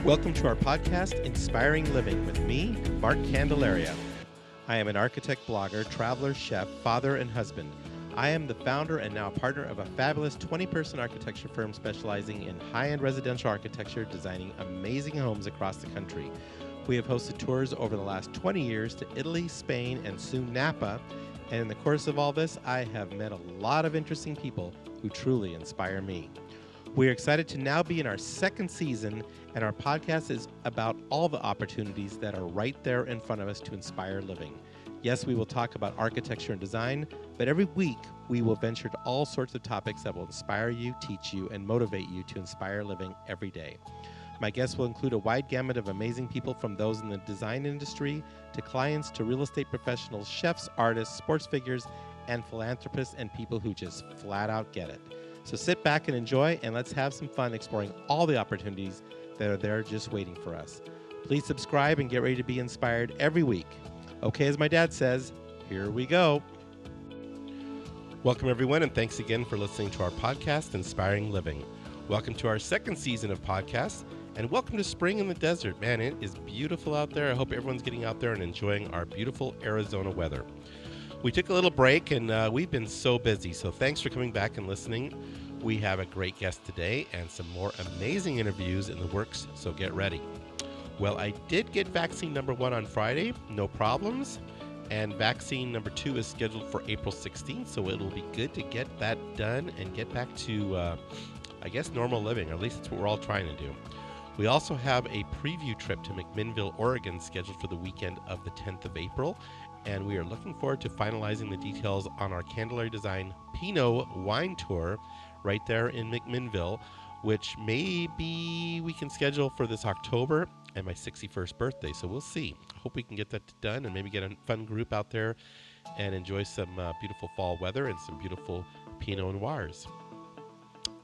Welcome to our podcast, Inspiring Living, with me, Mark Candelaria. I am an architect, blogger, traveler, chef, father, and husband. I am the founder and now partner of a fabulous 20-person architecture firm specializing in high-end residential architecture, designing amazing homes across the country. We have hosted tours over the last 20 years to Italy, Spain, and soon Napa. And in the course of all this, I have met a lot of interesting people who truly inspire me. We are excited to now be in our second season, and our podcast is about all the opportunities that are right there in front of us to inspire living. Yes, we will talk about architecture and design, but every week we will venture to all sorts of topics that will inspire you, teach you, and motivate you to inspire living every day. My guests will include a wide gamut of amazing people, from those in the design industry to clients to real estate professionals, chefs, artists, sports figures, and philanthropists, and people who just flat out get it. So sit back and enjoy, and let's have some fun exploring all the opportunities that are there just waiting for us. Please subscribe and get ready to be inspired every week. Okay, as my dad says, here we go. Welcome, everyone, and thanks again for listening to our podcast, Inspiring Living. Welcome to our second season of podcasts, and welcome to spring in the desert. Man, it is beautiful out there. I hope everyone's getting out there and enjoying our beautiful Arizona weather. We took a little break, and we've been so busy, so thanks for coming back and listening. We have a great guest today and some more amazing interviews in the works, so get ready. Well, I did get vaccine number 1 on Friday, no problems, and vaccine number 2 is scheduled for April 16th, so it'll be good to get that done and get back to, I guess, normal living, or at least that's what we're all trying to do. We also have a preview trip to McMinnville, Oregon, scheduled for the weekend of the 10th of April, and we are looking forward to finalizing the details on our Candelaria Design Pinot wine tour right there in McMinnville, which maybe we can schedule for this October and my 61st birthday, so we'll see. Hope we can get that done and maybe get a fun group out there and enjoy some beautiful fall weather and some beautiful Pinot Noirs.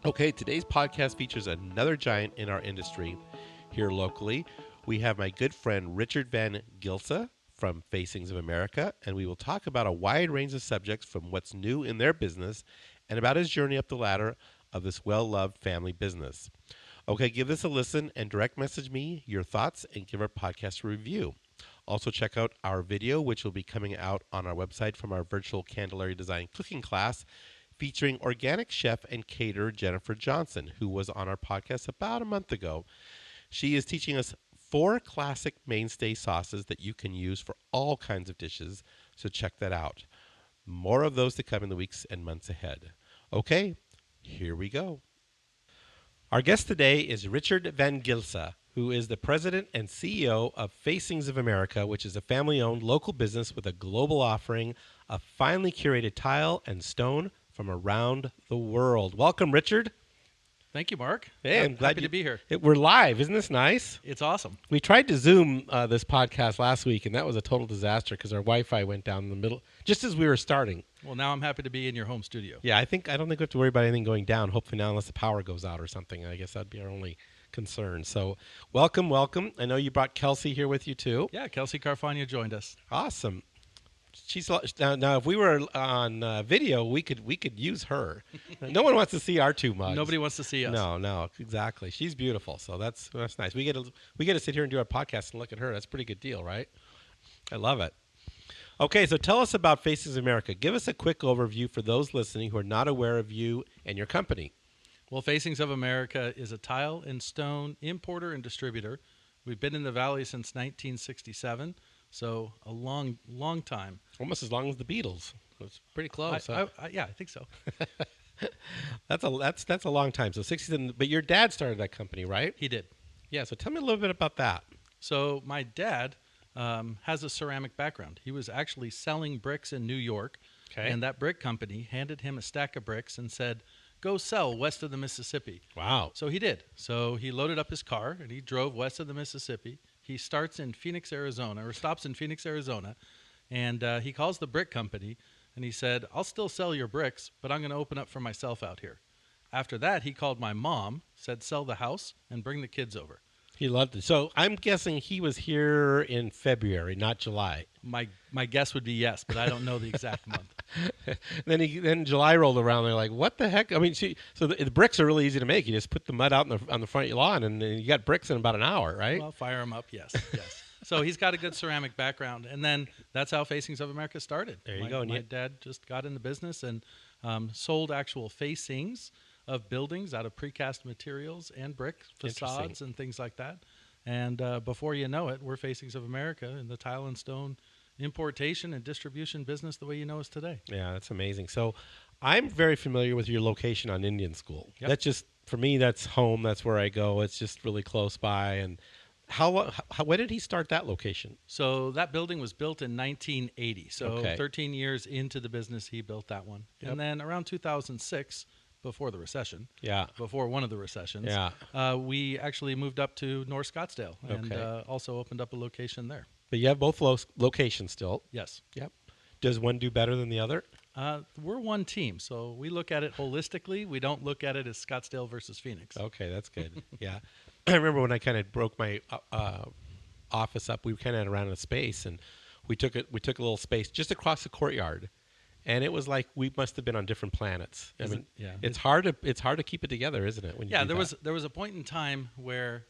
Okay, today's podcast features another giant in our industry here locally. We have my good friend Richard van Gilse from Facings of America, and we will talk about a wide range of subjects, from what's new in their business and about his journey up the ladder of this well-loved family business. Okay, give this a listen and direct message me your thoughts and give our podcast a review. Also check out our video, which will be coming out on our website from our virtual Candelaria Design cooking class, featuring organic chef and caterer Jennifer Johnson, who was on our podcast about a month ago. She is teaching us 4 classic mainstay sauces that you can use for all kinds of dishes, so check that out. More of those to come in the weeks and months ahead. Okay, here we go. Our guest today is Richard van Gilse, who is the president and CEO of Facings of America, which is a family-owned local business with a global offering of finely curated tile and stone from around the world. Welcome, Richard. Thank you, Mark. Hey, I'm glad happy to be here. We're live. Isn't this nice? It's awesome. We tried to Zoom this podcast last week, and that was a total disaster because our Wi-Fi went down in the middle just as we were starting. Well, now I'm happy to be in your home studio. Yeah, I don't think we have to worry about anything going down, hopefully now, unless the power goes out or something. I guess that'd be our only concern. So welcome. I know you brought Kelsey here with you, too. Yeah, Kelsey Carfagna joined us. Awesome. She's now. If we were on video, we could use her. No one wants to see our 2 mugs. Nobody wants to see us. No, exactly. She's beautiful, so that's nice. We get to sit here and do our podcast and look at her. That's a pretty good deal, right? I love it. Okay, so tell us about Facings of America. Give us a quick overview for those listening who are not aware of you and your company. Well, Facings of America is a tile and stone importer and distributor. We've been in the Valley since 1967. So a long, long time. Almost as long as the Beatles. It's pretty close. Yeah, I think so. That's a long time. So 67. But your dad started that company, right? He did. Yeah. So tell me a little bit about that. So my dad has a ceramic background. He was actually selling bricks in New York, and that brick company handed him a stack of bricks and said, "Go sell west of the Mississippi." Wow. So he did. So he loaded up his car and he drove west of the Mississippi. He stops in Phoenix, Arizona, and he calls the brick company, and he said, "I'll still sell your bricks, but I'm going to open up for myself out here." After that, he called my mom, said, "Sell the house and bring the kids over." He loved it. So I'm guessing he was here in February, not July. My guess would be yes, but I don't know the exact month. Then July rolled around. They're like, "What the heck?" I mean, so the bricks are really easy to make. You just put the mud out on the front lawn, and you got bricks in about an hour, right? Well, fire them up, yes. So he's got a good ceramic background, and then that's how Facings of America started. There you go. My dad just got in the business and sold actual facings of buildings out of precast materials and brick facades and things like that. And before you know it, we're Facings of America in the tile and stone importation and distribution business the way you know us today. Yeah, that's amazing. So I'm very familiar with your location on Indian School. Yep. That's just, for me, that's home. That's where I go. It's just really close by. And when did he start that location? So that building was built in 1980. So Okay. 13 years into the business, he built that one. Yep. And then around 2006, before the recession, Yeah. before one of the recessions, Yeah. we actually moved up to North Scottsdale and Okay. also opened up a location there. But you have both locations still. Yes. Yep. Does one do better than the other? We're one team, so we look at it holistically. We don't look at it as Scottsdale versus Phoenix. Okay, that's good. Yeah. I remember when I kind of broke my office up, we kind of had around a space, and we took a little space just across the courtyard. And it was like we must have been on different planets. I mean, yeah. it's hard to keep it together, isn't it? When you Yeah, do there was a point in time where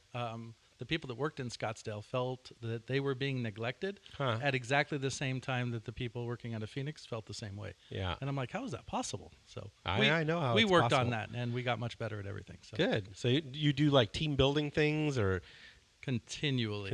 the people that worked in Scottsdale felt that they were being neglected at exactly the same time that the people working out of Phoenix felt the same way. Yeah. And I'm like, how is that possible? So I know how we it's worked possible. on that, and we got much better at everything. So. Good. So you do like team building things or Continually.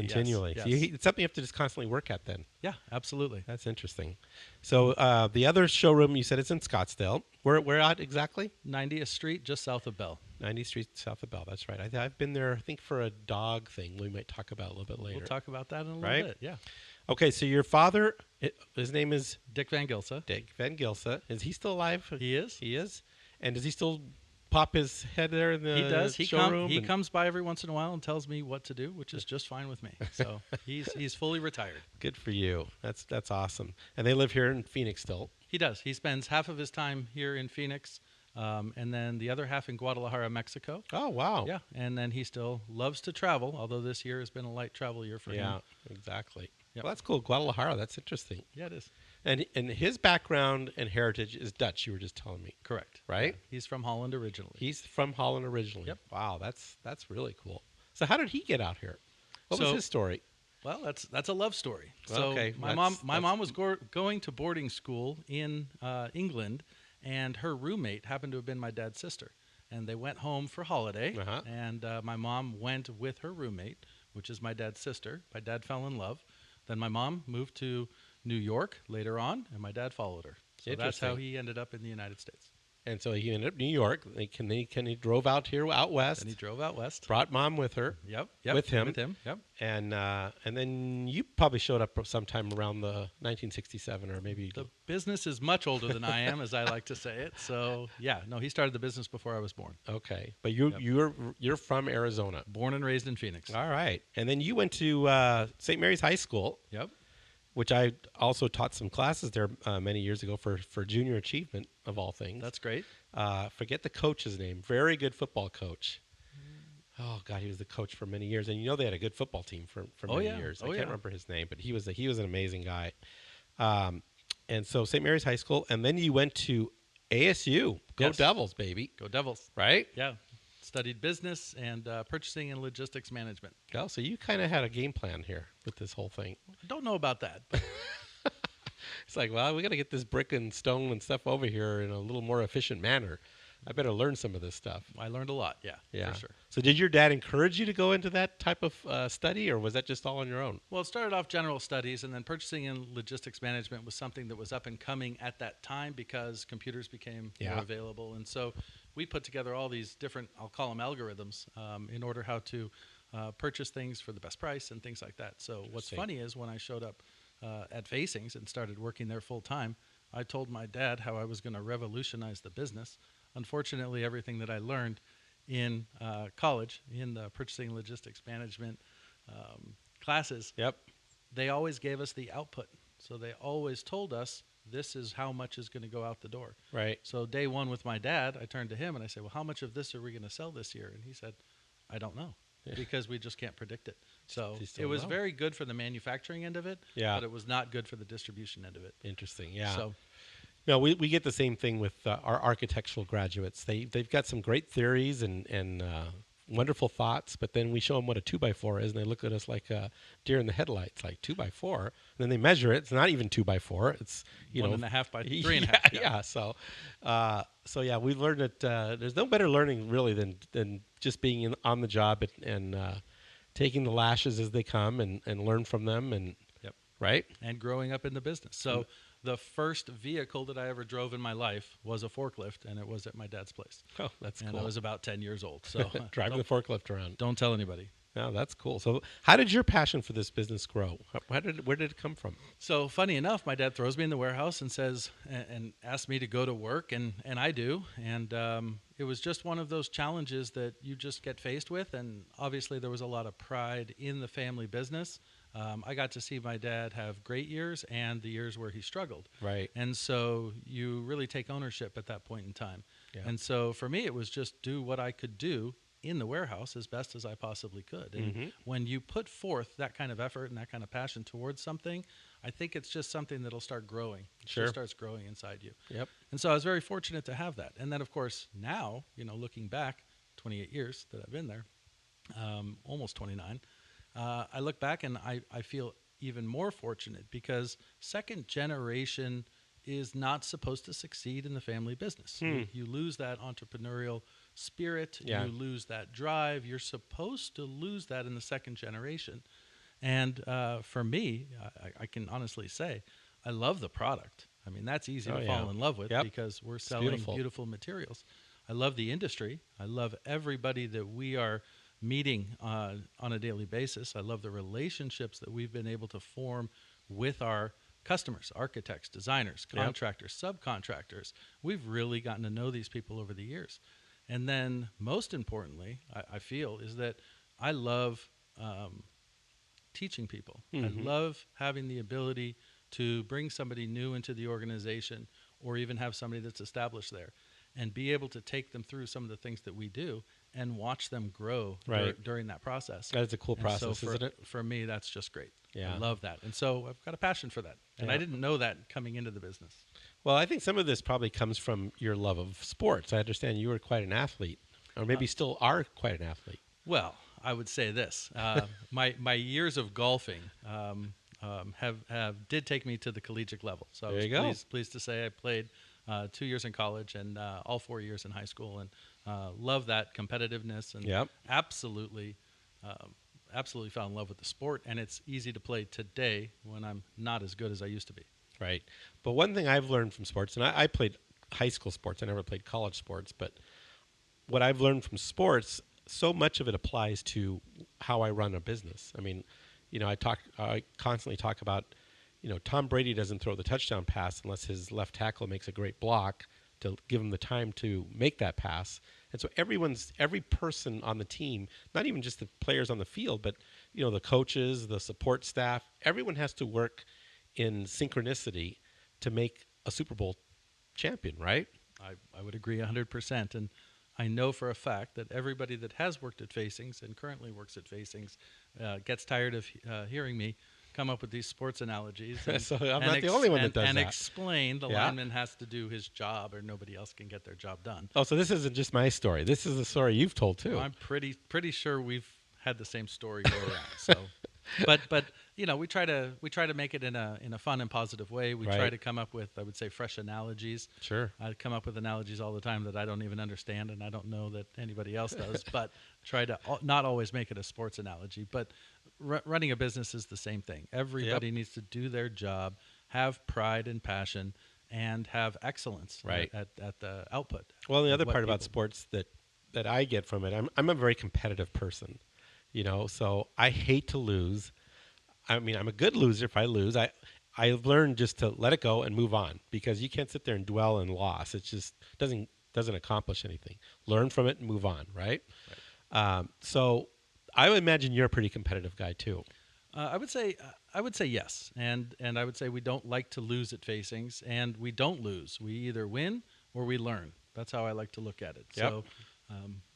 Yes. Yes. It's something you have to just constantly work at then. Yeah, absolutely. That's interesting. So the other showroom, you said it's in Scottsdale. Where at exactly? 90th Street, just south of Bell. 90th Street, south of Bell. That's right. I've been there, I think, for a dog thing we might talk about a little bit later. We'll talk about that in a little Right? bit. Yeah. Okay, so your father, his name is Dick Van Gilse. Dick Van Gilse. Is he still alive? He is. He is? And does he still pop his head there in the He does. showroom? He comes by every once in a while and tells me what to do, which is just fine with me. So he's fully retired. Good for you. That's awesome. And they live here in Phoenix still. He does. He spends half of his time here in Phoenix, and then the other half in Guadalajara, Mexico. Oh, wow. Yeah, and then he still loves to travel, although this year has been a light travel year for him. Yeah, exactly. Yep. Well, that's cool. Guadalajara, that's interesting. Yeah, it is. And his background and heritage is Dutch, you were just telling me. Correct. Right? Yeah. He's from Holland originally. He's from Holland originally. Yep. Wow, that's really cool. So how did he get out here? What was his story? Well, that's a love story. So Okay, my mom was going to boarding school in England, and her roommate happened to have been my dad's sister. And they went home for holiday, and my mom went with her roommate, which is my dad's sister. My dad fell in love. Then my mom moved to New York later on, and my dad followed her. So that's how he ended up in the United States. And so he ended up in New York. He drove out west. And he drove out west. Brought mom with her. Yep. With him. Yep. And then you probably showed up sometime around the 1967 or maybe. The business is much older than I am, as I like to say it. So yeah, no, he started the business before I was born. Okay, but you're from Arizona. Born and raised in Phoenix. All right, and then you went to St. Mary's High School. Yep. Which I also taught some classes there many years ago for junior achievement of all things. That's great. Forget the coach's name. Very good football coach. Oh God, he was the coach for many years, and they had a good football team for many years. I can't remember his name, but he was an amazing guy. And so St. Mary's High School, and then you went to ASU. Go Devils, baby. Go Devils. Right? Yeah. Studied business and purchasing and logistics management. Oh, so you kind of had a game plan here with this whole thing. I don't know about that. It's like, well, we got to get this brick and stone and stuff over here in a little more efficient manner. I better learn some of this stuff. I learned a lot, yeah, for sure. So did your dad encourage you to go into that type of study, or was that just all on your own? Well, it started off general studies, and then purchasing and logistics management was something that was up and coming at that time because computers became more available. And so we put together all these different, I'll call them algorithms, in order how to purchase things for the best price and things like that. So what's funny is when I showed up at Facings and started working there full time, I told my dad how I was going to revolutionize the business. Unfortunately, everything that I learned in college, in the purchasing and logistics management classes, they always gave us the output. So they always told us, this is how much is going to go out the door. Right. So day one with my dad, I turned to him and I said, well, how much of this are we going to sell this year? And he said, I don't know. because we just can't predict it. So They it was know. very good for the manufacturing end of it, but it was not good for the distribution end of it. Interesting. Yeah. So No, we get the same thing with our architectural graduates. They've got some great theories and wonderful thoughts, but then we show them what a 2x4 is, and they look at us like a deer in the headlights, like 2x4. And then they measure it. It's not even 2x4. It's 1.5 by 3.5. Yeah. So yeah, we've learned that there's no better learning really than just being on the job and taking the lashes as they come and learn from them and right and growing up in the business. So the first vehicle that I ever drove in my life was a forklift, and it was at my dad's place. Oh, that's cool. And I was about 10 years old. So driving the forklift around. Don't tell anybody. No, that's cool. So how did your passion for this business grow? Where did it come from? So funny enough, my dad throws me in the warehouse and says, and asks me to go to work, and I do. And it was just one of those challenges that you just get faced with. And obviously there was a lot of pride in the family business. I got to see my dad have great years and the years where he struggled. Right. And so you really take ownership at that point in time. Yeah. And so for me, it was just do what I could do in the warehouse as best as I possibly could. And when you put forth that kind of effort and that kind of passion towards something, I think it's just something that'll start growing. It just starts growing inside you. Yep. And so I was very fortunate to have that. And then, of course, now, looking back, 28 years that I've been there, almost 29, I look back and I feel even more fortunate because second generation is not supposed to succeed in the family business. You lose that entrepreneurial spirit. Yeah. You lose that drive. You're supposed to lose that in the second generation. And for me, I can honestly say I love the product. I mean, that's easy to fall in love with because we're selling beautiful materials. I love the industry. I love everybody that we are meeting on a daily basis. I love the relationships that we've been able to form with our customers, architects, designers, contractors, subcontractors. We've really gotten to know these people over the years. And then most importantly, I feel, is that I love teaching people. I love having the ability to bring somebody new into the organization or even have somebody that's established there and be able to take them through some of the things that we do and watch them grow during that process. That is a cool process, isn't it? For me, that's just great. Yeah. I love that. And so I've got a passion for that. And I didn't know that coming into the business. Well, I think some of this probably comes from your love of sports. I understand you were quite an athlete, or maybe still are quite an athlete. Well, I would say this. My years of golfing did take me to the collegiate level. So I was pleased to say I played 2 years in college and all 4 years in high school, and love that competitiveness and absolutely fell in love with the sport. And it's easy to play today when I'm not as good as I used to be. Right. But one thing I've learned from sports, and I played high school sports. I never played college sports. But what I've learned from sports, so much of it applies to how I run a business. I mean, I constantly talk about, Tom Brady doesn't throw the touchdown pass unless his left tackle makes a great block to give him the time to make that pass. And so every person on the team, not even just the players on the field, but, the coaches, the support staff, everyone has to work in synchronicity to make a Super Bowl champion, right? I would agree 100%. And I know for a fact that everybody that has worked at Facings and currently works at Facings gets tired of hearing me come up with these sports analogies. And, so I'm not the only one that does that. And explain the lineman has to do his job or nobody else can get their job done. Oh, so this isn't just my story. This is the story you've told too. Well, I'm pretty sure we've had the same story go around. So, but we try to make it in a fun and positive way. We try to come up with, I would say, fresh analogies. Sure. I come up with analogies all the time that I don't even understand, and I don't know that anybody else does. But try to not always make it a sports analogy. But running a business is the same thing. Everybody needs to do their job, have pride and passion, and have excellence at the output. Well, the other part about sports that I get from it, I'm a very competitive person. So I hate to lose. I mean, I'm a good loser if I lose. I've learned just to let it go and move on because you can't sit there and dwell in loss. It just doesn't accomplish anything. Learn from it and move on, right? So I would imagine you're a pretty competitive guy too. I would say yes, and I would say we don't like to lose at Facings, and we don't lose. We either win or we learn. That's how I like to look at it. Yep. So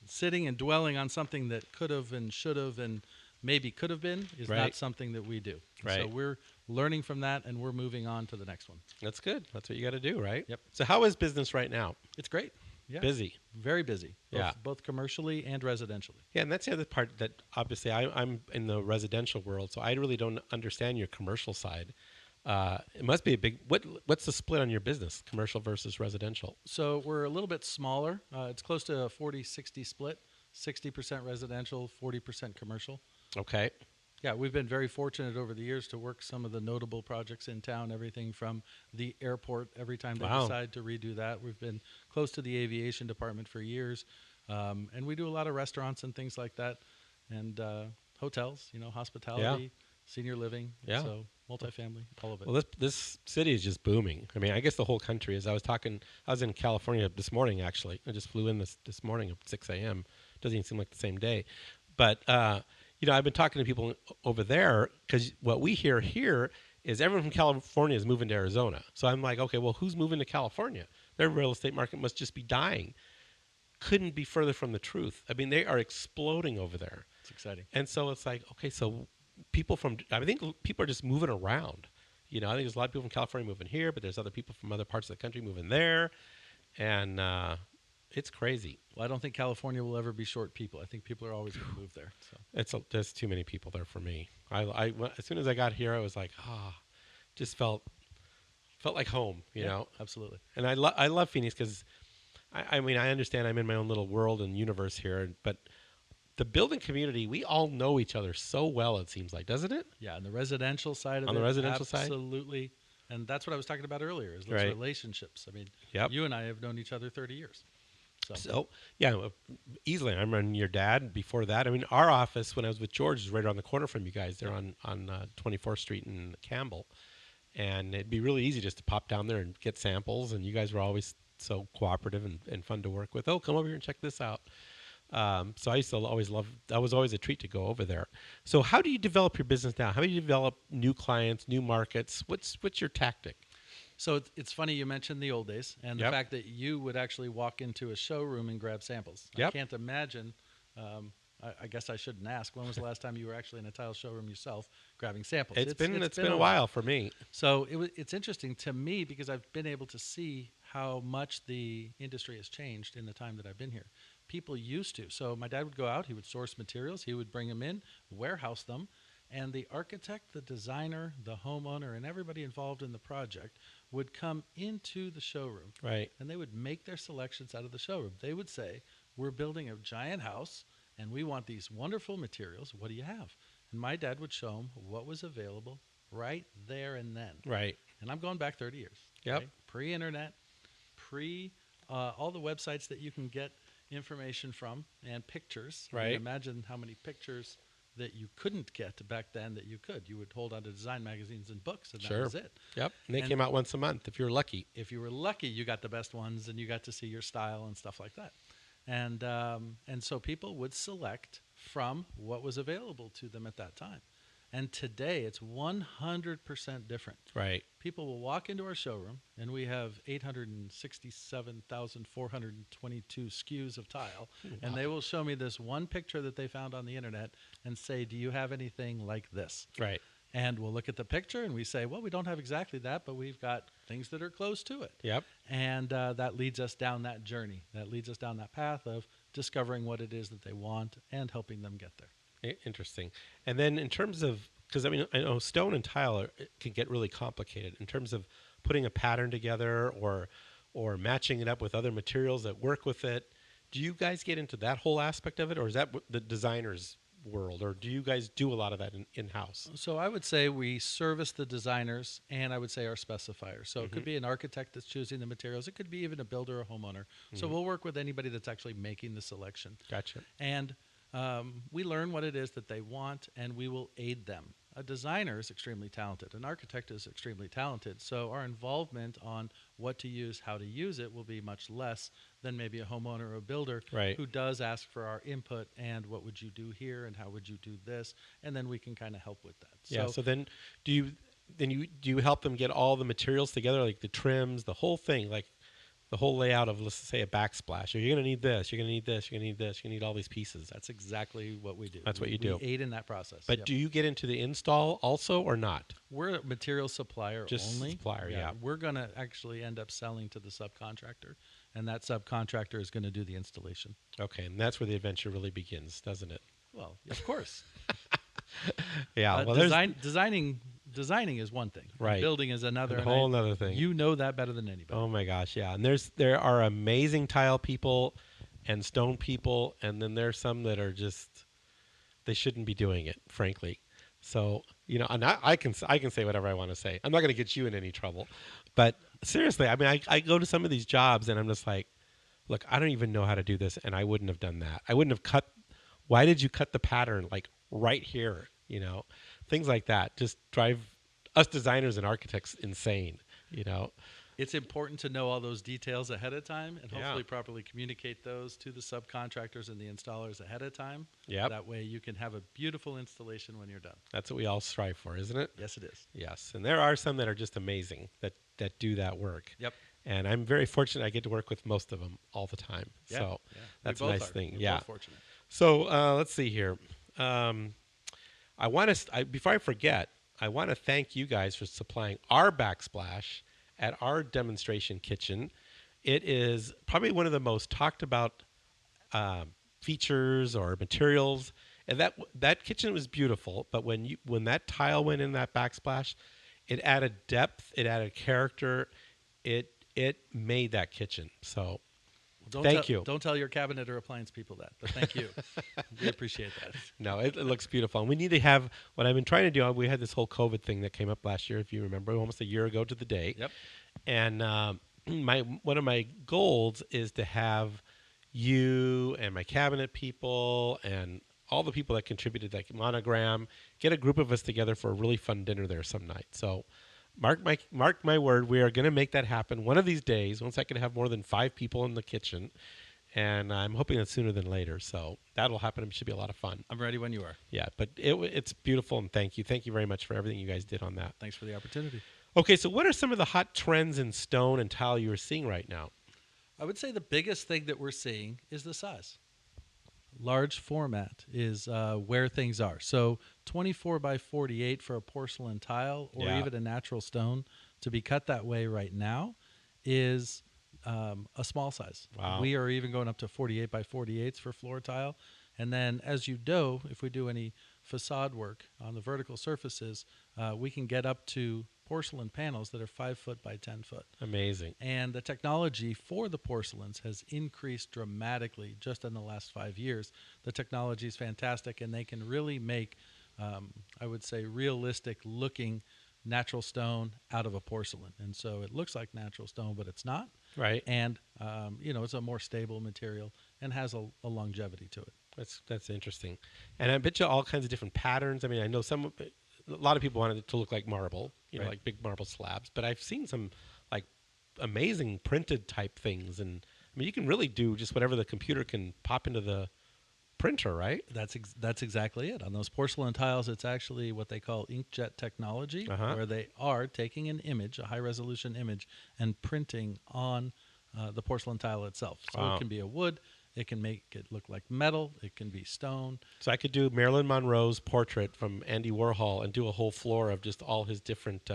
sitting and dwelling on something that could have and should have and maybe could have been is not something that we do. Right. So we're learning from that, and we're moving on to the next one. That's good. That's what you got to do, right? Yep. So how is business right now? It's great. Yeah. Busy. Very busy. Both commercially and residentially. Yeah, and that's the other part that obviously I'm in the residential world, so I really don't understand your commercial side. It must be a big. What's the split on your business, commercial versus residential? So we're a little bit smaller. It's close to a 40-60 split, 60% residential, 40% commercial. Okay. Yeah, we've been very fortunate over the years to work some of the notable projects in town, everything from the airport every time they decide to redo that. We've been close to the aviation department for years, and we do a lot of restaurants and things like that, and hotels, hospitality, senior living, so multifamily, all of it. Well, this city is just booming. I mean, I guess the whole country is. I was in California this morning, actually. I just flew in this morning at 6 a.m. Doesn't even seem like the same day. But, I've been talking to people over there because what we hear here is everyone from California is moving to Arizona. So I'm like, okay, well, who's moving to California? Their real estate market must just be dying. Couldn't be further from the truth. I mean, they are exploding over there. It's exciting. And so it's like, okay, so I think people are just moving around. I think there's a lot of people from California moving here, but there's other people from other parts of the country moving there. And it's crazy. Well, I don't think California will ever be short people. I think people are always going to move there. So there's too many people there for me. I as soon as I got here, I was like, just felt like home, you know? Absolutely. And I love Phoenix because, I mean, I understand I'm in my own little world and universe here, but the building community, we all know each other so well, it seems like, doesn't it? Yeah, on the residential side of it. On the residential side? Absolutely. And that's what I was talking about earlier, is those relationships. I mean, you and I have known each other 30 years. So, easily. I remember your dad before that. I mean, our office, when I was with George, is right around the corner from you guys. They're on 24th Street in Campbell. And it'd be really easy just to pop down there and get samples. And you guys were always so cooperative and fun to work with. Oh, come over here and check this out. So I used to always that was always a treat to go over there. So how do you develop your business now? How do you develop new clients, new markets? What's your tactic? So it's funny you mentioned the old days and the fact that you would actually walk into a showroom and grab samples. I can't imagine. I guess I shouldn't ask. When was the last time you were actually in a tile showroom yourself grabbing samples? It's been a while for me. So it's interesting to me because I've been able to see how much the industry has changed in the time that I've been here. People used to. So my dad would go out, he would source materials, he would bring them in, warehouse them, and the architect, the designer, the homeowner, and everybody involved in the project would come into the showroom. Right. And they would make their selections out of the showroom. They would say, we're building a giant house, and we want these wonderful materials. What do you have? And my dad would show them what was available right there and then. Right. And I'm going back 30 years. Yep. Okay? Pre-internet, all the websites that you can get information from and pictures. Right. I mean, imagine how many pictures that you couldn't get back then that you could. You would hold on to design magazines and books, and that was it. Yep. And they came out once a month if you were lucky. If you were lucky, you got the best ones, and you got to see your style and stuff like that. And so people would select from what was available to them at that time. And today, it's 100% different. Right. People will walk into our showroom, and we have 867,422 SKUs of tile, and they will show me this one picture that they found on the internet and say, do you have anything like this? Right. And we'll look at the picture, and we say, well, we don't have exactly that, but we've got things that are close to it. Yep. And that leads us down that journey. That leads us down that path of discovering what it is that they want and helping them get there. Interesting. And then in terms of, because I mean, I know stone and tile can get really complicated in terms of putting a pattern together or matching it up with other materials that work with it. Do you guys get into that whole aspect of it, or is that the designer's world, or do you guys do a lot of that in-house? So I would say we service the designers, and I would say our specifiers. So it could be an architect that's choosing the materials. It could be even a builder or homeowner. So we'll work with anybody that's actually making the selection. Gotcha. And we learn what it is that they want, and we will aid them. A designer is extremely talented. An architect is extremely talented. So our involvement on what to use, how to use it, will be much less than maybe a homeowner or a builder who does ask for our input and what would you do here and how would you do this, and then we can kind of help with that. Yeah. So then, do you help them get all the materials together, like the trims, the whole thing, like the whole layout of, let's say, a backsplash. Or you're going to need this, you're going to need this, you're going to need this, you're going to need all these pieces. That's exactly what we do. That's what you do. We aid in that process. But do you get into the install also or not? We're a material supplier Just only. supplier, yeah. We're going to actually end up selling to the subcontractor, and that subcontractor is going to do the installation. Okay, and that's where the adventure really begins, doesn't it? Well, of course. Yeah. Well, designing is one thing. Right. Building is another. A whole other thing. You know that better than anybody. Oh my gosh, yeah. And there are amazing tile people and stone people, and then there's some that are just, they shouldn't be doing it, frankly. So, and I can say whatever I want to say. I'm not going to get you in any trouble. But seriously, I mean, I go to some of these jobs and I'm just like, look, I don't even know how to do this, and I wouldn't have done that. I wouldn't have why did you cut the pattern like right here? Things like that just drive us designers and architects insane. It's important to know all those details ahead of time and hopefully properly communicate those to the subcontractors and the installers ahead of time. Yep. That way you can have a beautiful installation when you're done. That's what we all strive for, isn't it? Yes, it is. Yes. And there are some that are just amazing that do that work. Yep. And I'm very fortunate I get to work with most of them all the time. Yeah, so that's a nice thing. We're both fortunate. So let's see here. I want to, before I forget, I want to thank you guys for supplying our backsplash at our demonstration kitchen. It is probably one of the most talked about features or materials. And that kitchen was beautiful, but when that tile went in that backsplash, it added depth, it added character, it made that kitchen. So thank you. Don't tell your cabinet or appliance people that, but thank you. We appreciate that. No, it looks beautiful. And we need to have, what I've been trying to do, we had this whole COVID thing that came up last year, if you remember, almost a year ago to the day. Yep. And one of my goals is to have you and my cabinet people and all the people that contributed to that monogram, get a group of us together for a really fun dinner there some night. So mark my word, we are going to make that happen one of these days, once I can have more than 5 people in the kitchen. And I'm hoping that's sooner than later. So that'll happen. It should be a lot of fun. I'm ready when you are. Yeah, but it's beautiful, and thank you. Thank you very much for everything you guys did on that. Thanks for the opportunity. Okay, so what are some of the hot trends in stone and tile you are seeing right now? I would say the biggest thing that we're seeing is the size. Large format is where things are. So 24 by 48 for a porcelain tile or even a natural stone to be cut that way right now is a small size. Wow. We are even going up to 48 by 48s for floor tile. And then as you do, if we do any facade work on the vertical surfaces, we can get up to porcelain panels that are 5 foot by 10 foot. Amazing. And the technology for the porcelains has increased dramatically just in the last 5 years. The technology is fantastic, and they can really make, I would say, realistic looking natural stone out of a porcelain. And so it looks like natural stone, but it's not. Right. And, it's a more stable material and has a longevity to it. That's interesting. And I bet you all kinds of different patterns. I mean, I know a lot of people wanted it to look like marble, like big marble slabs. But I've seen some like amazing printed type things, and I mean, you can really do just whatever the computer can pop into the printer, right? That's exactly it. On those porcelain tiles, it's actually what they call inkjet technology, where they are taking an image, a high resolution image, and printing on the porcelain tile itself. So it can be a wood. It can make it look like metal. It can be stone. So I could do Marilyn Monroe's portrait from Andy Warhol and do a whole floor of just all his different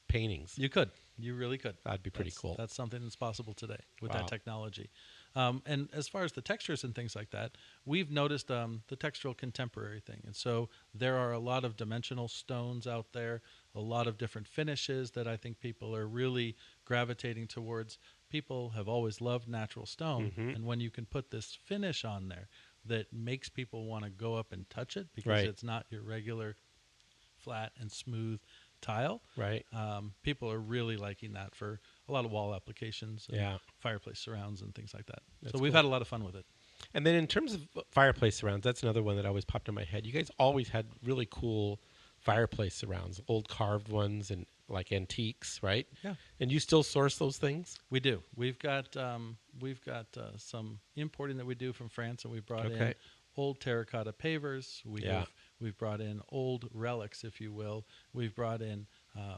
paintings. You could. You really could. That'd be pretty cool. That's something that's possible today with that technology. And as far as the textures and things like that, we've noticed the textural contemporary thing. And so there are a lot of dimensional stones out there, a lot of different finishes that I think people are really gravitating towards. People have always loved natural stone, and when you can put this finish on there that makes people want to go up and touch it because it's not your regular flat and smooth tile, people are really liking that for a lot of wall applications, and fireplace surrounds and things like that. So we've had a lot of fun with it. And then in terms of fireplace surrounds, that's another one that always popped in my head. You guys always had really cool fireplace surrounds, old carved ones and like antiques, right? Yeah. And you still source those things? We do. We've got some importing that we do from France, and we've brought in old terracotta pavers. We've brought in old relics, if you will. We've brought in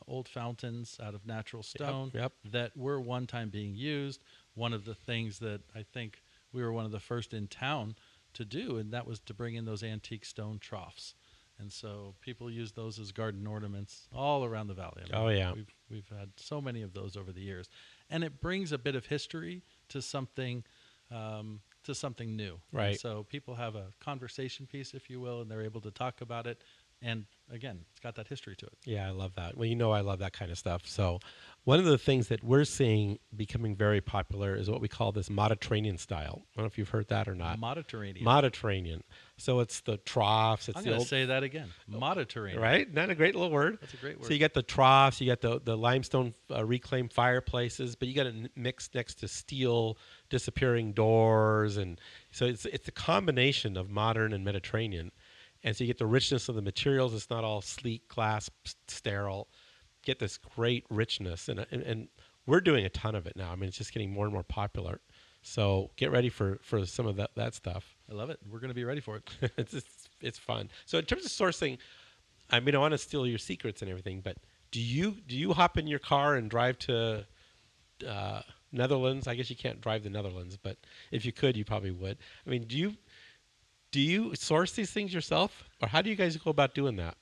old fountains out of natural stone that were one time being used. one of the things that I think we were one of the first in town to do, and that was to bring in those antique stone troughs. And so people use those as garden ornaments all around the valley. Oh, yeah. We've had so many of those over the years, and it brings a bit of history to something new. Right. And so people have a conversation piece, if you will, and they're able to talk about it. And again, it's got that history to it. Yeah, I love that. Well, I love that kind of stuff. So one of the things that we're seeing becoming very popular is what we call this Mediterranean style. I don't know if you've heard that or not. Mediterranean. So it's the troughs. It's I'm going to say that again. Mediterranean. Right? Isn't that a great little word? That's a great word. So you get the troughs, you get the limestone reclaimed fireplaces, but you got it mixed next to steel disappearing doors. And so it's a combination of modern and Mediterranean. And so you get the richness of the materials. It's not all sleek, glass, sterile. Get this great richness. And we're doing a ton of it now. I mean, it's just getting more and more popular. So get ready for some of that stuff. I love it. We're going to be ready for it. It's fun. So in terms of sourcing, I mean, I want to steal your secrets and everything, but do you hop in your car and drive to Netherlands? I guess you can't drive the Netherlands, but if you could, you probably would. I mean, do you source these things yourself, or how do you guys go about doing that?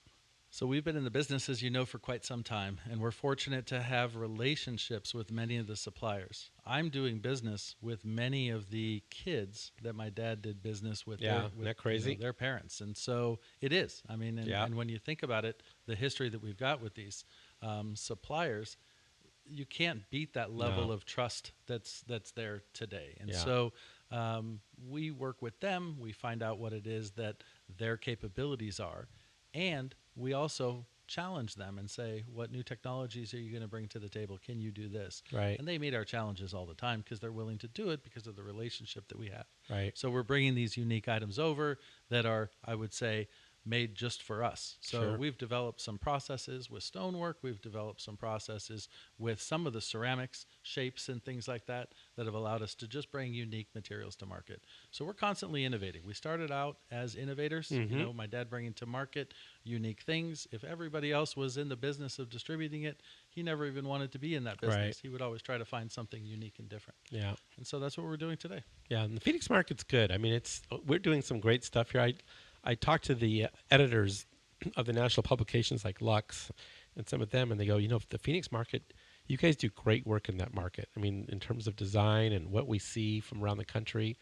So we've been in the business, as you know, for quite some time, and we're fortunate to have relationships with many of the suppliers. I'm doing business with many of the kids that my dad did business with. Isn't that crazy? Their parents. And so it is. I mean, and when you think about it, the history that we've got with these suppliers, you can't beat that level of trust that's there today. And so we work with them. We find out what it is that their capabilities are, and we also challenge them and say, what new technologies are you going to bring to the table? Can you do this? Right. And they meet our challenges all the time because they're willing to do it because of the relationship that we have. Right. So we're bringing these unique items over that are, I would say, made just for us. So we've developed some processes with stonework. We've developed some processes with some of the ceramics, shapes, and things like that have allowed us to just bring unique materials to market. So we're constantly innovating. We started out as innovators. Mm-hmm. You know, my dad bringing to market unique things. If everybody else was in the business of distributing it, he never even wanted to be in that business. Right. He would always try to find something unique and different. Yeah. And so that's what we're doing today. Yeah, and the Phoenix market's good. I mean, we're doing some great stuff here. I talked to the editors of the national publications like Lux and some of them, and they go, the Phoenix market, you guys do great work in that market. I mean, in terms of design and what we see from around the country,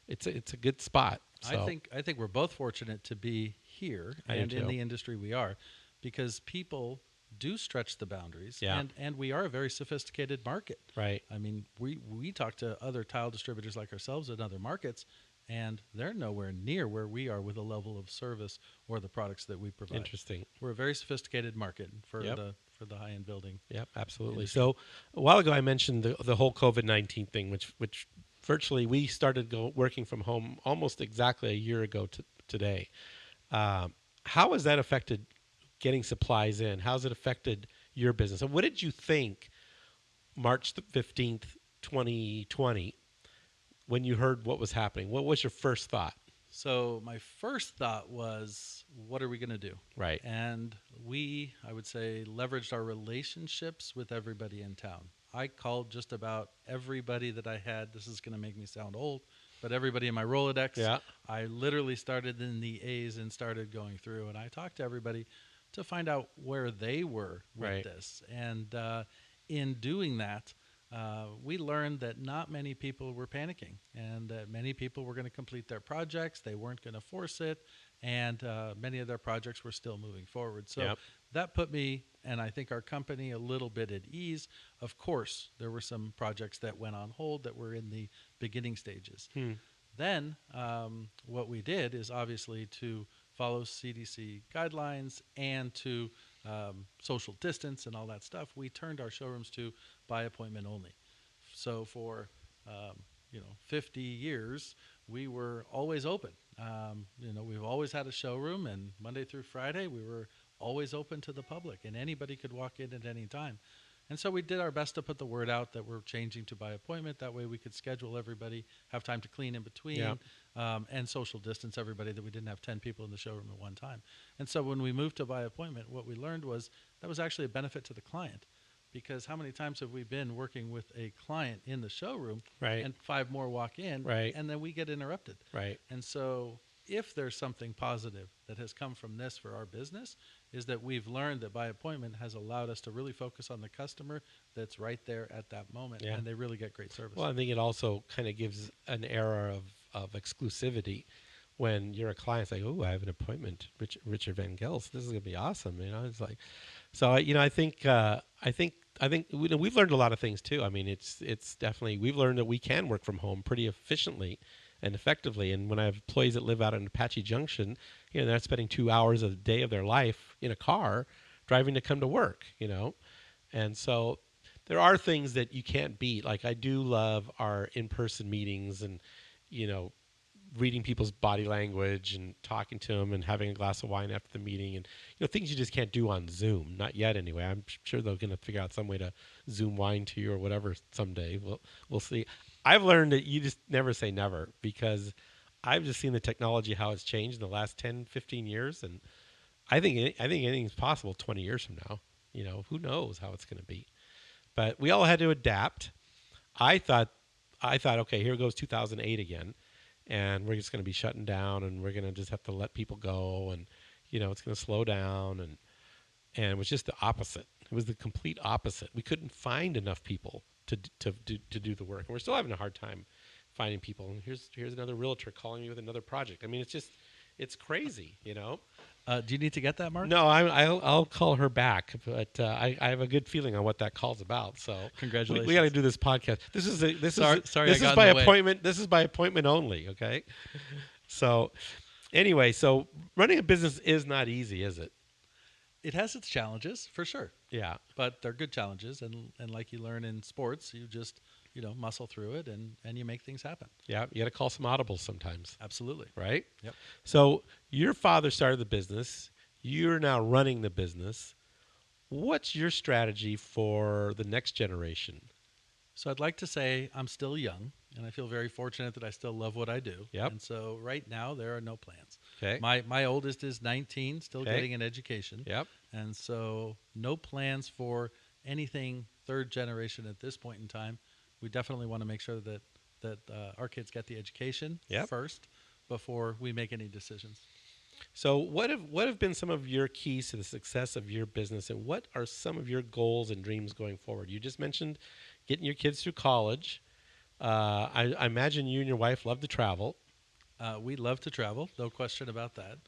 it's a good spot. So. I think we're both fortunate to be here and in the industry we are, because people do stretch the boundaries, and we are a very sophisticated market. Right. I mean, we talk to other tile distributors like ourselves in other markets, and they're nowhere near where we are with the level of service or the products that we provide. Interesting. We're a very sophisticated market for the high-end building. Yep, absolutely. Industry. So a while ago I mentioned the whole COVID-19 thing, which virtually we started working from home almost exactly a year ago today. How has that affected getting supplies in? How's it affected your business? And what did you think March 15th, 2020, when you heard what was happening? What was your first thought? So my first thought was, what are we going to do? Right. And I would say, leveraged our relationships with everybody in town. I called just about everybody that I had. This is going to make me sound old, but everybody in my Rolodex. Yeah. I literally started in the A's and started going through, and I talked to everybody to find out where they were with this. And in doing that, we learned that not many people were panicking, and that many people were going to complete their projects. They weren't going to force it, and many of their projects were still moving forward. So that put me, and I think our company, a little bit at ease. Of course, there were some projects that went on hold that were in the beginning stages. Then what we did is obviously to follow CDC guidelines and to social distance and all that stuff. We turned our showrooms to by appointment only. So for 50 years, we were always open. We've always had a showroom, and Monday through Friday, we were always open to the public, and anybody could walk in at any time. And so we did our best to put the word out that we're changing to by appointment. That way we could schedule everybody, have time to clean in between, and social distance everybody, that we didn't have 10 people in the showroom at one time. And so when we moved to by appointment, what we learned was that was actually a benefit to the client, because how many times have we been working with a client in the showroom, Right. and 5 more walk in, Right. and then we get interrupted. Right. And so if there's something positive that has come from this for our business, is that we've learned that by appointment has allowed us to really focus on the customer that's right there at that moment, Yeah. and they really get great service. Well, I think it also kind of gives an era of exclusivity when you're a client. It's like, oh, I have an appointment, Richard van Gilse. This is gonna be awesome. It's like, so I think we've learned a lot of things too. I mean, it's definitely, we've learned that we can work from home pretty efficiently and effectively. And when I have employees that live out in Apache Junction, they're not spending 2 hours a day of their life in a car driving to come to work. And so there are things that you can't beat. Like, I do love our in-person meetings and, reading people's body language and talking to them and having a glass of wine after the meeting, and things you just can't do on Zoom. Not yet, anyway. I'm sure they're going to figure out some way to Zoom wine to you or whatever someday. We'll see. I've learned that you just never say never, because I've just seen the technology, how it's changed in the last 10, 15 years, and I think anything's possible 20 years from now. Who knows how it's going to be. But we all had to adapt. I thought, okay, here goes 2008 again, and we're just going to be shutting down, and we're going to just have to let people go, and it's going to slow down, and it was just the opposite. It was the complete opposite. We couldn't find enough people to do the work, and we're still having a hard time finding people. And here's another realtor calling me with another project. I mean, it's crazy, Do you need to get that, Mark? No, I'll call her back, but I have a good feeling on what that call's about. So congratulations. We got to do this podcast. This is sorry, by appointment. This is by appointment only. Okay. So anyway, so running a business is not easy, is it? It has its challenges, for sure. Yeah. But they're good challenges, and like you learn in sports, you just muscle through it, and you make things happen. Yeah, you got to call some audibles sometimes. Absolutely. Right? Yep. So your father started the business. You're now running the business. What's your strategy for the next generation? So I'd like to say I'm still young, and I feel very fortunate that I still love what I do. Yep. And so right now there are no plans. Okay. My oldest is 19, still getting an education. Yep. And so no plans for anything third generation at this point in time. We definitely want to make sure that our kids get the education first before we make any decisions. So what have been some of your keys to the success of your business, and what are some of your goals and dreams going forward? You just mentioned getting your kids through college. I imagine you and your wife love to travel. We love to travel, no question about that.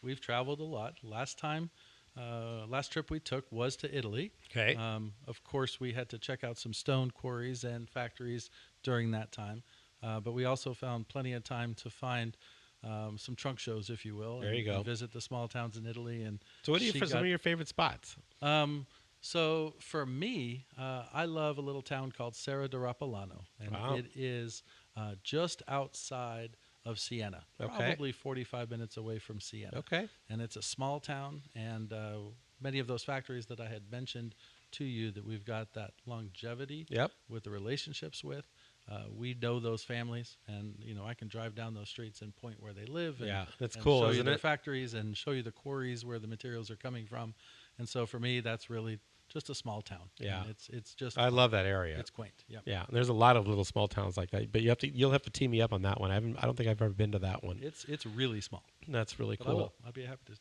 We've traveled a lot. Last trip we took was to Italy. Okay. Of course, we had to check out some stone quarries and factories during that time, but we also found plenty of time to find some trunk shows, if you will. There you go. And visit the small towns in Italy. And so what are some of your favorite spots? So for me, I love a little town called Serra di Rapalano, and it is just outside of Siena, probably 45 minutes away from Siena. Okay. And it's a small town, and many of those factories that I had mentioned to you that we've got that longevity with the relationships with. We know those families, and I can drive down those streets and point where they live. And, that's and cool, show isn't you their it? factories and show you the quarries where the materials are coming from. And so for me, that's really just a small town. Yeah, and it's just. I love that area. It's quaint. Yep. Yeah, there's a lot of little small towns like that, but you'll have to tee me up on that one. I don't think I've ever been to that one. It's really small. That's really But cool. I'll be happy to.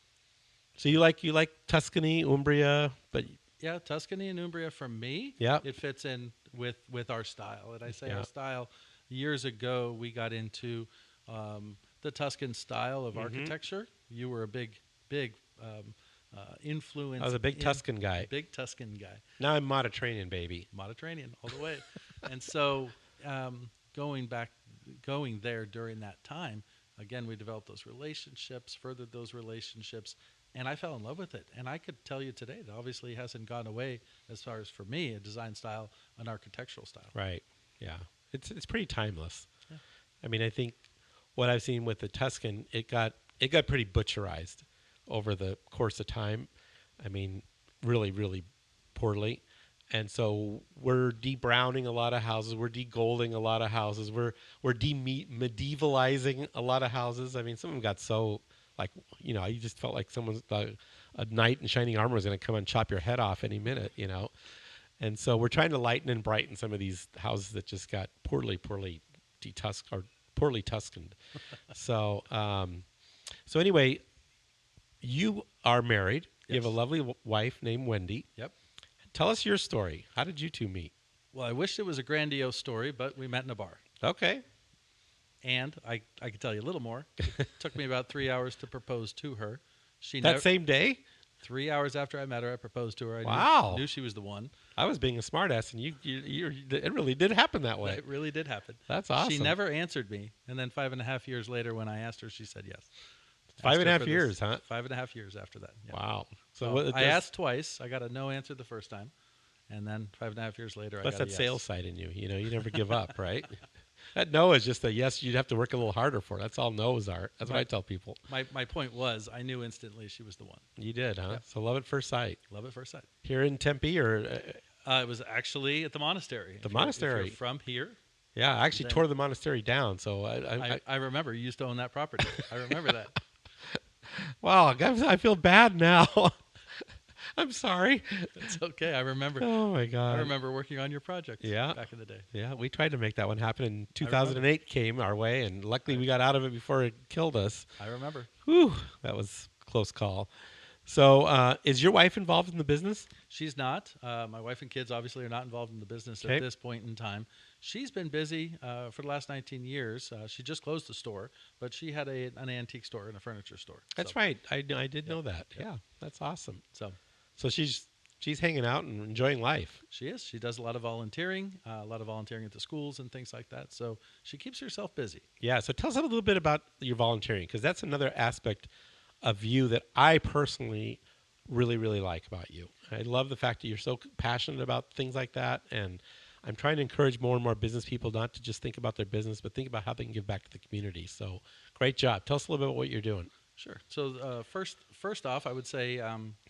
So you like Tuscany, Umbria, but yeah, Tuscany and Umbria for me. Yeah, it fits in with our style, and I say our style. Years ago, we got into the Tuscan style of architecture. You were a big influence. I was a big Tuscan guy. Big Tuscan guy. Now I'm Mediterranean, baby. Mediterranean all the way. And so going there during that time, again, we developed those relationships, furthered those relationships, and I fell in love with it. And I could tell you today that obviously hasn't gone away as far as, for me, a design style, an architectural style. Right. Yeah. It's pretty timeless. Yeah. I mean, I think what I've seen with the Tuscan, it got pretty butcherized over the course of time. I mean, really, really poorly. And so we're de-browning a lot of houses. We're de-golding a lot of houses. We're medievalizing a lot of houses. I mean, some of them got so, like, you just felt like someone's a knight in shining armor was going to come and chop your head off any minute, And so we're trying to lighten and brighten some of these houses that just got poorly detusked or poorly tuskened. So, so anyway, you are married. Yes. You have a lovely wife named Wendy. Yep. Tell us your story. How did you two meet? Well, I wish it was a grandiose story, but we met in a bar. Okay. And I could tell you a little more. It took me about 3 hours to propose to her. Same day? 3 hours after I met her, I proposed to her. I knew she was the one. I was being a smartass, and it really did happen that way. It really did happen. That's awesome. She never answered me, and then 5.5 years later, when I asked her, she said yes. 5.5 years, huh? 5.5 years after that. Yeah. Wow. So I asked twice. I got a no answer the first time, and then 5.5 years later, I got a yes. That's that sales side in you. You never give up, right? That no is just a yes. You'd have to work a little harder for. That's all no's are. That's what I tell people. My point was, I knew instantly she was the one. You did, huh? Yep. So love at first sight. Love at first sight. Here in Tempe, or it was actually at the monastery. The monastery. If you're from here. Yeah, I actually tore the monastery down. So I remember you used to own that property. I remember that. Wow, guys, I feel bad now. I'm sorry. It's okay. I remember. Oh, my God. I remember working on your project back in the day. Yeah, we tried to make that one happen, and 2008 came our way, and luckily we got out of it before it killed us. I remember. Whew, that was a close call. So is your wife involved in the business? She's not. My wife and kids obviously are not involved in the business at this point in time. She's been busy for the last 19 years. She just closed the store, but she had an antique store and a furniture store. That's right. I did know that. Yeah, that's awesome. So she's hanging out and enjoying life. She is. She does a lot of volunteering at the schools and things like that. So she keeps herself busy. Yeah. So tell us a little bit about your volunteering, because that's another aspect of you that I personally really, really like about you. I love the fact that you're so passionate about things like that, and I'm trying to encourage more and more business people not to just think about their business, but think about how they can give back to the community. So great job. Tell us a little bit about what you're doing. Sure. So first off, I would say,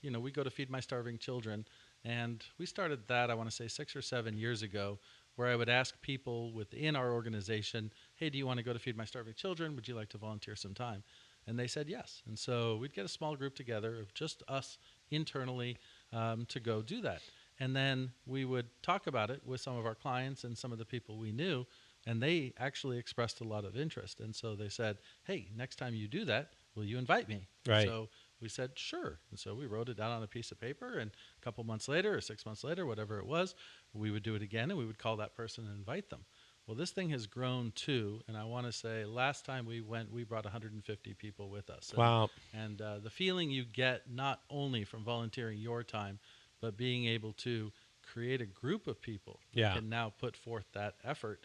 we go to Feed My Starving Children, and we started that, I want to say 6 or 7 years ago, where I would ask people within our organization, hey, do you want to go to Feed My Starving Children? Would you like to volunteer some time? And they said yes. And so we'd get a small group together of just us internally to go do that. And then we would talk about it with some of our clients and some of the people we knew, and they actually expressed a lot of interest. And so they said, hey, next time you do that, will you invite me? Right. So we said, sure. And so we wrote it down on a piece of paper, and a couple months later or 6 months later, whatever it was, we would do it again, and we would call that person and invite them. Well, this thing has grown too, and I want to say last time we went, we brought 150 people with us. Wow. And the feeling you get not only from volunteering your time, but being able to create a group of people that can now put forth that effort,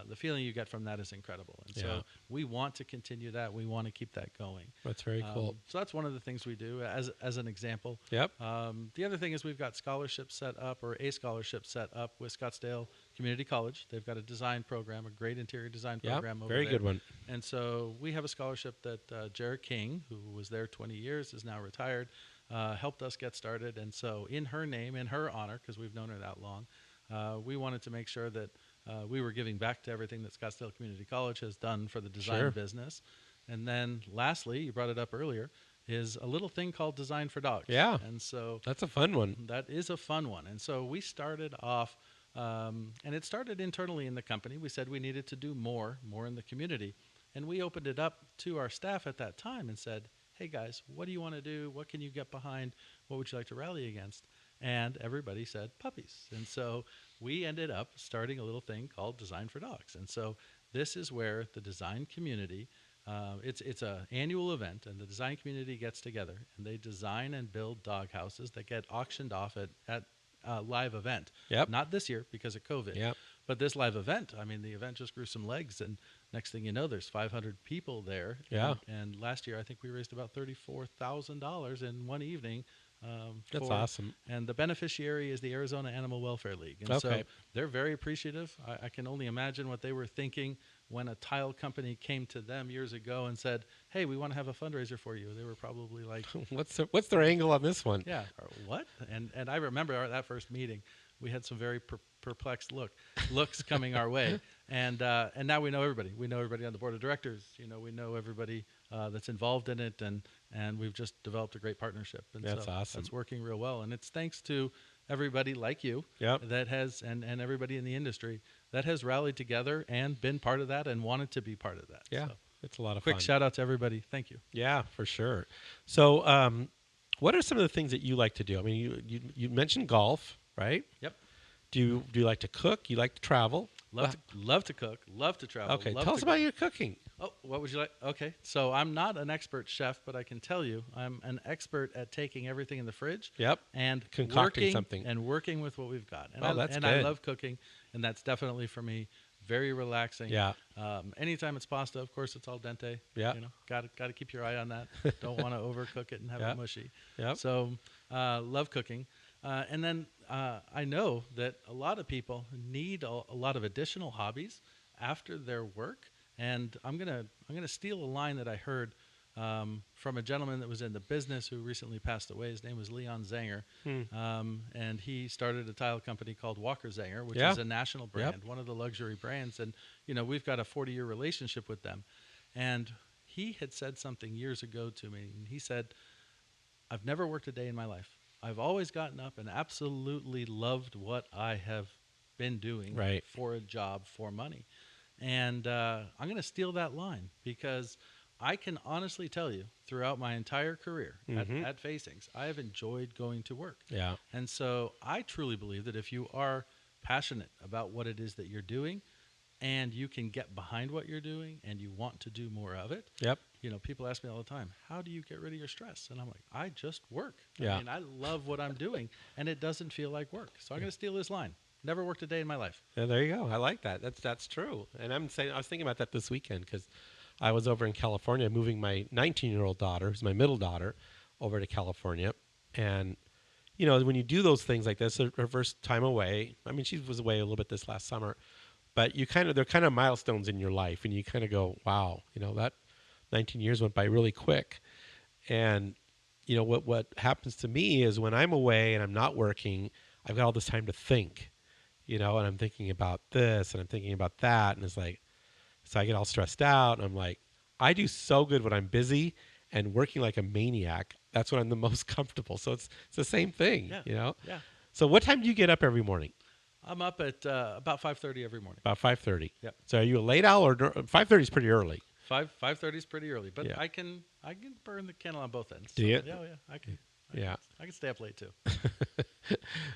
the feeling you get from that is incredible. And so we want to continue that. We want to keep that going. That's very cool. So that's one of the things we do as an example. Yep. The other thing is we've got scholarships set up, or a scholarship set up with Scottsdale Community College. They've got a design program, a great interior design program over there. Very good one. And so we have a scholarship that Jared King, who was there 20 years, is now retired, helped us get started. And so in her name, in her honor, because we've known her that long, we wanted to make sure that we were giving back to everything that Scottsdale Community College has done for the design business. And then lastly, you brought it up earlier, is a little thing called Design for Dogs. Yeah. And so that's a fun one. That is a fun one. And so we started off, and it started internally in the company. We said we needed to do more in the community. And we opened it up to our staff at that time and said, hey guys, what do you want to do? What can you get behind? What would you like to rally against? And everybody said puppies. And so we ended up starting a little thing called Design for Dogs. And so this is where the design community, it's an annual event, and the design community gets together, and they design and build dog houses that get auctioned off at a live event. Yep. Not this year because of COVID. Yep. But this live event, I mean, the event just grew some legs, and next thing you know, there's 500 people there. Yeah. And last year, I think we raised about $34,000 in one evening. That's awesome. And the beneficiary is the Arizona Animal Welfare League. And so they're very appreciative. I can only imagine what they were thinking when a tile company came to them years ago and said, hey, we want to have a fundraiser for you. They were probably like, what's their angle on this one? Yeah. Or what? And I remember that first meeting, we had some very perplexed looks coming our way. And now we know everybody. We know everybody on the board of directors. We know everybody that's involved in it, and we've just developed a great partnership. And That's so awesome. That's working real well, and it's thanks to everybody like you that has and everybody in the industry that has rallied together and been part of that and wanted to be part of that. Yeah, So, it's a lot of fun. quick shout out to everybody. Thank you. Yeah, for sure. So, what are some of the things that you like to do? I mean, you mentioned golf, right? Yep. Do you like to cook? You like to travel? Love to cook. Love to travel. Okay, love tell to us about your cooking. Oh, what would you like? Okay, so I'm not an expert chef, but I can tell you I'm an expert at taking everything in the fridge. Yep. And Concocting something. and working with what we've got. And that's I good. love cooking, and that's definitely for me very relaxing. Yeah. Anytime it's pasta, of course, it's al dente. Yeah. Got to keep your eye on that. Don't want to overcook it and have it mushy. Yep. So, love cooking. And then I know that a lot of people need a lot of additional hobbies after their work. And I'm gonna steal a line that I heard from a gentleman that was in the business who recently passed away. His name was Leon Zanger, and he started a tile company called Walker Zanger, which is a national brand, one of the luxury brands. And we've got a 40-year relationship with them. And he had said something years ago to me, and he said, "I've never worked a day in my life. I've always gotten up and absolutely loved what I have been doing for a job, for money." And I'm going to steal that line because I can honestly tell you throughout my entire career at Facings, I have enjoyed going to work. Yeah. And so I truly believe that if you are passionate about what it is that you're doing and you can get behind what you're doing and you want to do more of it. Yep. People ask me all the time, how do you get rid of your stress? And I'm like, I just work. Yeah. I mean, I love what I'm doing and it doesn't feel like work. So I'm going to steal this line. Never worked a day in my life. Yeah, there you go. I like that. That's true. And I was thinking about that this weekend because I was over in California moving my 19-year-old daughter, who's my middle daughter, over to California. And, when you do those things like this, her first time away, I mean, she was away a little bit this last summer, but they're kind of milestones in your life. And you kind of go, wow, that 19 years went by really quick. And, what happens to me is when I'm away and I'm not working, I've got all this time to think. And I'm thinking about this and I'm thinking about that. And it's like, so I get all stressed out. And I'm like, I do so good when I'm busy and working like a maniac. That's when I'm the most comfortable. So it's the same thing, Yeah. So what time do you get up every morning? I'm up at about 5:30 every morning. About 5:30. Yep. So are you a late owl or 5:30 is pretty early? 5:30 is pretty early, but I can burn the candle on both ends. Do you? Yeah, I can. I can stay up late too.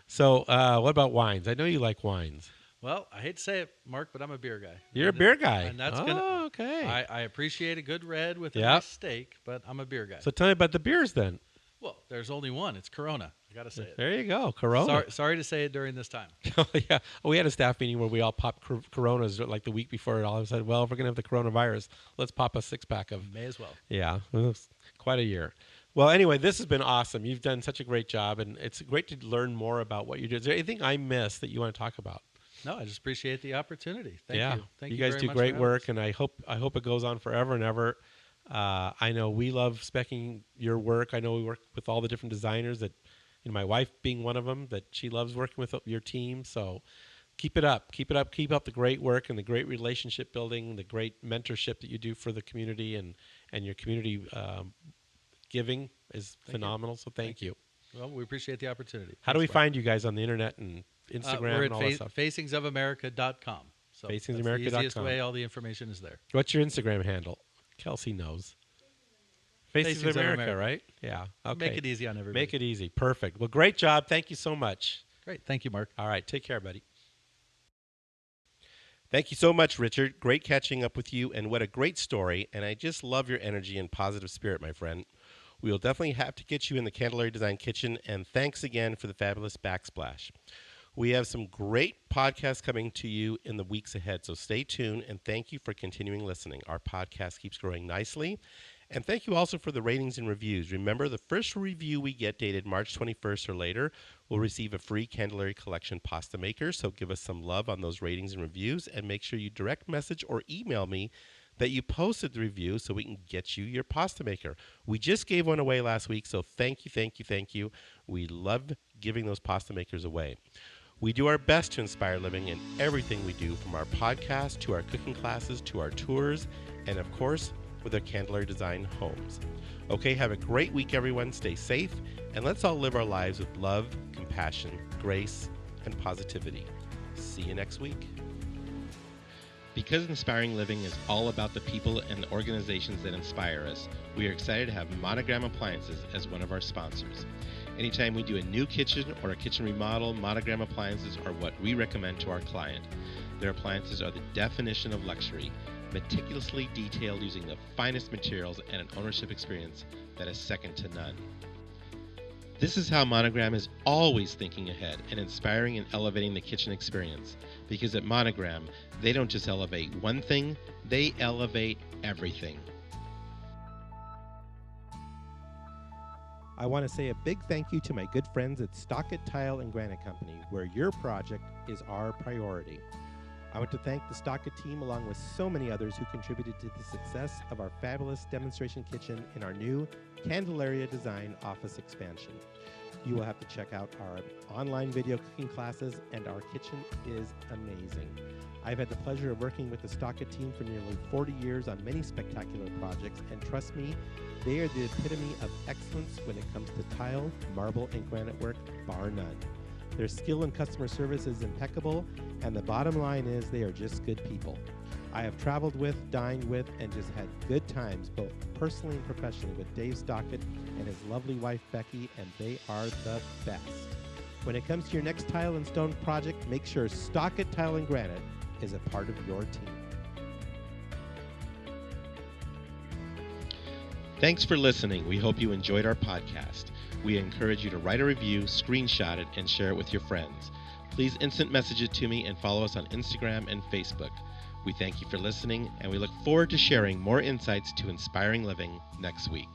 So what about wines? I know you like wines. Well, I hate to say it, Mark, but I'm a beer guy. You're a beer guy. And that's okay. I appreciate a good red with a nice steak, but I'm a beer guy. So tell me about the beers then. Well, there's only one. It's Corona. I got to say it. There you go, Corona. Sorry to say it during this time. Oh, yeah. We had a staff meeting where we all popped Coronas like the week before. All of a sudden, well, if we're going to have the coronavirus, let's pop a 6-pack of. May as well. Yeah. It was quite a year. Well, anyway, this has been awesome. You've done such a great job, and it's great to learn more about what you do. Is there anything I missed that you want to talk about? No, I just appreciate the opportunity. Thank you. Thank you guys very do much great for work, and I hope it goes on forever and ever. I know we love specking your work. I know we work with all the different designers that, my wife being one of them, that she loves working with your team. So keep it up. Keep up the great work and the great relationship building, the great mentorship that you do for the community, and your community giving is phenomenal. So thank you. Well, we appreciate the opportunity. How do we find you guys on the internet and Instagram we're and all that stuff? facingsofamerica.com. So facingsofamerica.com. That's the easiest way. All the information is there. What's your Instagram handle? Kelsey knows. Faces of America, right? Yeah. Okay. Make it easy on everybody. Make it easy. Perfect. Well, great job. Thank you so much. Great. Thank you, Mark. All right. Take care, buddy. Thank you so much, Richard. Great catching up with you, and what a great story. And I just love your energy and positive spirit, my friend. We will definitely have to get you in the Candelaria Design Kitchen, and thanks again for the fabulous backsplash. We have some great podcasts coming to you in the weeks ahead, so stay tuned, and thank you for continuing listening. Our podcast keeps growing nicely, and thank you also for the ratings and reviews. Remember, the first review we get dated March 21st or later will receive a free Candelaria Collection pasta maker, so give us some love on those ratings and reviews, and make sure you direct message or email me that you posted the review so we can get you your pasta maker. We just gave one away last week, so thank you. We love giving those pasta makers away. We do our best to inspire living in everything we do, from our podcast to our cooking classes to our tours, and of course, with their Candelaria Design homes. Okay, have a great week, everyone. Stay safe, and let's all live our lives with love, compassion, grace, and positivity. See you next week. Because Inspiring Living is all about the people and the organizations that inspire us, we are excited to have Monogram Appliances as one of our sponsors. Anytime we do a new kitchen or a kitchen remodel, Monogram Appliances are what we recommend to our client. Their appliances are the definition of luxury, meticulously detailed using the finest materials and an ownership experience that is second to none. This is how Monogram is always thinking ahead and inspiring and elevating the kitchen experience. Because at Monogram, they don't just elevate one thing, they elevate everything. I want to say a big thank you to my good friends at Stockett Tile and Granite Company, where your project is our priority. I want to thank the Stockett team along with so many others who contributed to the success of our fabulous demonstration kitchen in our new Candelaria design office expansion. You will have to check out our online video cooking classes, and our kitchen is amazing. I've had the pleasure of working with the Stockett team for nearly 40 years on many spectacular projects, and trust me, they are the epitome of excellence when it comes to tile, marble, and granite work, bar none. Their skill and customer service is impeccable, and the bottom line is they are just good people. I have traveled with, dined with, and just had good times, both personally and professionally, with Dave Stockett and his lovely wife, Becky, and they are the best. When it comes to your next tile and stone project, make sure Stockett Tile and Granite is a part of your team. Thanks for listening. We hope you enjoyed our podcast. We encourage you to write a review, screenshot it, and share it with your friends. Please instant message it to me and follow us on Instagram and Facebook. We thank you for listening, and we look forward to sharing more insights to inspiring living next week.